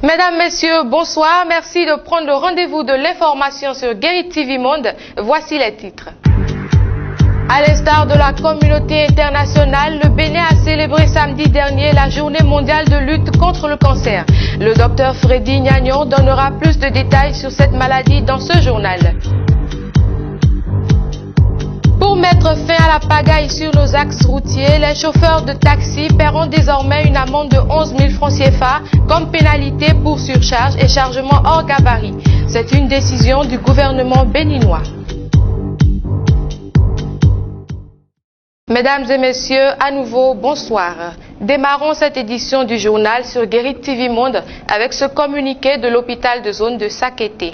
Mesdames, Messieurs, bonsoir. Merci de prendre le rendez-vous de l'information sur Guérit TV Monde. Voici les titres. À l'instar de la communauté internationale, le Bénin a célébré samedi dernier la journée mondiale de lutte contre le cancer. Le docteur Freddy Gnagnon donnera plus de détails sur cette maladie dans ce journal. Pour mettre fin à la pagaille sur nos axes routiers, les chauffeurs de taxi paieront désormais une amende de 11 000 francs CFA comme pénalité pour surcharge et chargement hors gabarit. C'est une décision du gouvernement béninois. Mesdames et messieurs, à nouveau, bonsoir. Démarrons cette édition du journal sur Guérit TV Monde avec ce communiqué de l'hôpital de zone de Sakété.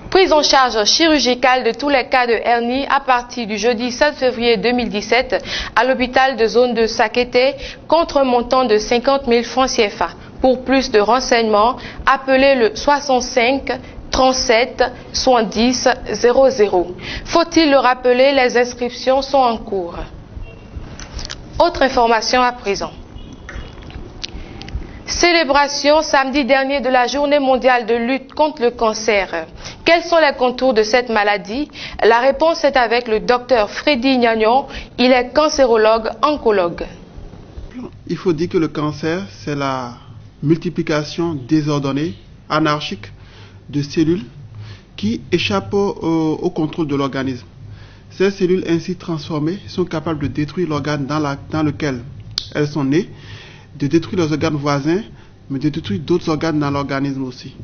Prise en charge chirurgicale de tous les cas de hernie à partir du jeudi 7 février 2017 à l'hôpital de zone de Sakété contre un montant de 50 000 francs CFA. Pour plus de renseignements, appelez le 65 37 70 00. Faut-il le rappeler, les inscriptions sont en cours. Autre information à présent. Célébration samedi dernier de la journée mondiale de lutte contre le cancer. Quels sont les contours de cette maladie? La réponse est avec le docteur Freddy Gnagnon. Il est cancérologue, oncologue. Il faut dire que le cancer, c'est la multiplication désordonnée, anarchique de cellules qui échappent au contrôle de l'organisme. Ces cellules ainsi transformées sont capables de détruire l'organe dans lequel elles sont nées, de détruire les organes voisins, mais de détruire d'autres organes dans l'organisme aussi.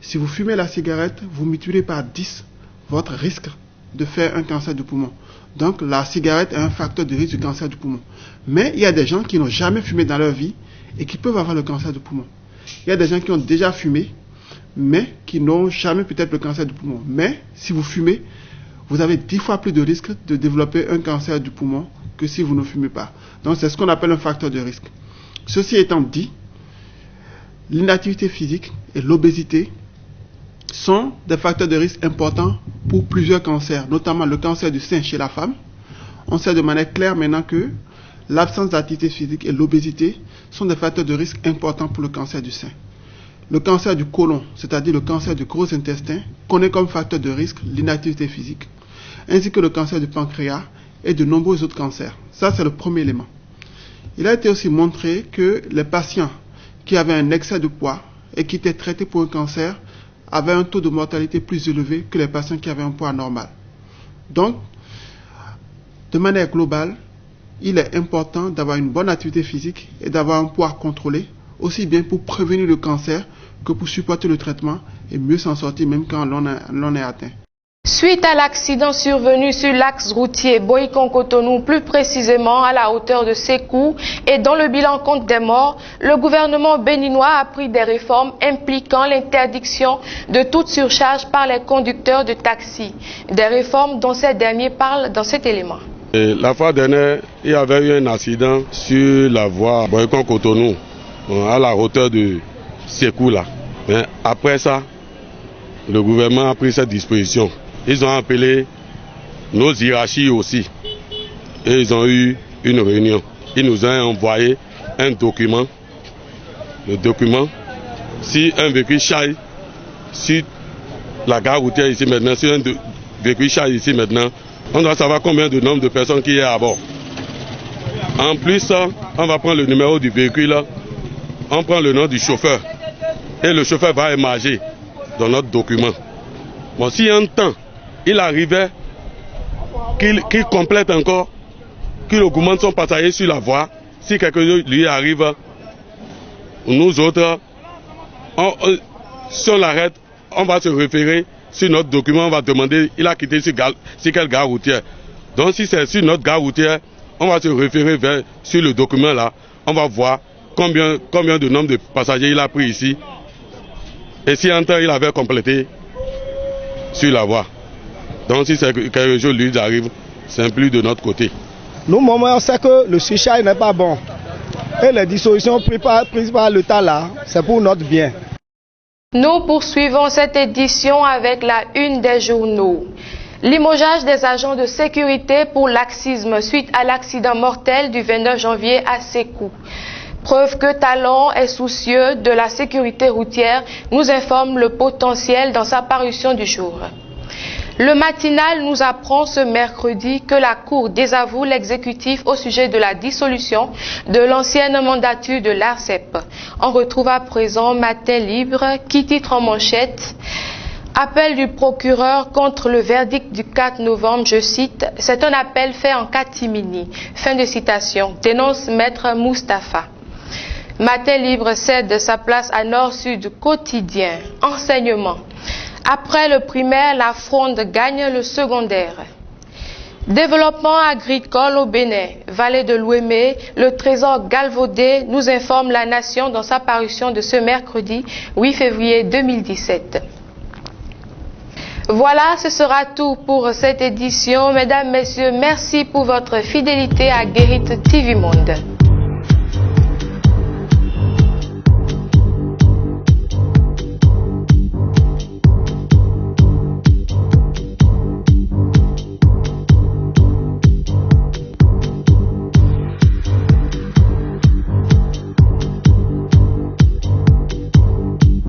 Si vous fumez la cigarette, vous multipliez par 10 votre risque de faire un cancer du poumon. Donc la cigarette est un facteur de risque du cancer du poumon. Mais il y a des gens qui n'ont jamais fumé dans leur vie et qui peuvent avoir le cancer du poumon. Il y a des gens qui ont déjà fumé, mais qui n'ont jamais peut-être le cancer du poumon. Mais si vous fumez, vous avez 10 fois plus de risque de développer un cancer du poumon que si vous ne fumez pas. Donc c'est ce qu'on appelle un facteur de risque. Ceci étant dit, l'inactivité physique et l'obésité sont des facteurs de risque importants pour plusieurs cancers, notamment le cancer du sein chez la femme. On sait de manière claire maintenant que l'absence d'activité physique et l'obésité sont des facteurs de risque importants pour le cancer du sein. Le cancer du côlon, c'est-à-dire le cancer du gros intestin, connaît comme facteur de risque l'inactivité physique, ainsi que le cancer du pancréas et de nombreux autres cancers. Ça, c'est le premier élément. Il a été aussi montré que les patients qui avaient un excès de poids et qui étaient traités pour un cancer avaient un taux de mortalité plus élevé que les patients qui avaient un poids normal. Donc, de manière globale, il est important d'avoir une bonne activité physique et d'avoir un poids contrôlé, aussi bien pour prévenir le cancer que pour supporter le traitement et mieux s'en sortir même quand l'on est atteint. Suite à l'accident survenu sur l'axe routier Boïkon-Cotonou, plus précisément à la hauteur de Sékou, et dont le bilan compte des morts, le gouvernement béninois a pris des réformes impliquant l'interdiction de toute surcharge par les conducteurs de taxi. Des réformes dont ces derniers parlent dans cet élément. La fois dernière, il y avait eu un accident sur la voie Boïkon-Cotonou, à la hauteur de Sékou là. Mais après ça, le gouvernement a pris cette disposition. Ils ont appelé nos hiérarchies aussi. Et ils ont eu une réunion. Ils nous ont envoyé un document. Le document, si un véhicule charge sur la gare routière ici maintenant, si un véhicule charge ici maintenant, on doit savoir combien de nombre de personnes qui est à bord. En plus, on va prendre le numéro du véhicule, on prend le nom du chauffeur. Et le chauffeur va émarger dans notre document. Bon, si un temps, il arrivait qu'il complète encore, qu'il augmente son passager sur la voie, si quelque chose lui arrive, nous autres, si on l'arrête, on va se référer sur notre document, on va demander, il a quitté sur quelle gare routière. Donc si c'est sur notre gare routière, on va se référer sur le document là, on va voir combien de nombre de passagers il a pris ici. Et si un temps il avait complété sur la voie. Donc si c'est quelque chose lui arrive, c'est plus de notre côté. Nous, on sait que le surcharge n'est pas bon. Et les dispositions prises par l'État là, c'est pour notre bien. Nous poursuivons cette édition avec la une des journaux. Limogeage des agents de sécurité pour laxisme suite à l'accident mortel du 29 janvier à Sékou. Preuve que Talon est soucieux de la sécurité routière, nous informe Le Potentiel dans sa parution du jour. Le matinal nous apprend ce mercredi que la Cour désavoue l'exécutif au sujet de la dissolution de l'ancienne mandature de l'ARCEP. On retrouve à présent Matin Libre qui titre en manchette « Appel du procureur contre le verdict du 4 novembre, je cite, « C'est un appel fait en catimini ». Fin de citation, dénonce Maître Moustapha. Matin Libre cède sa place à Nord-Sud quotidien. Enseignement. Après le primaire, la fronde gagne le secondaire. Développement agricole au Bénin, vallée de l'Ouémé, le trésor galvaudé, nous informe La Nation dans sa parution de ce mercredi 8 février 2017. Voilà, ce sera tout pour cette édition. Mesdames, Messieurs, merci pour votre fidélité à Guérite TV Monde.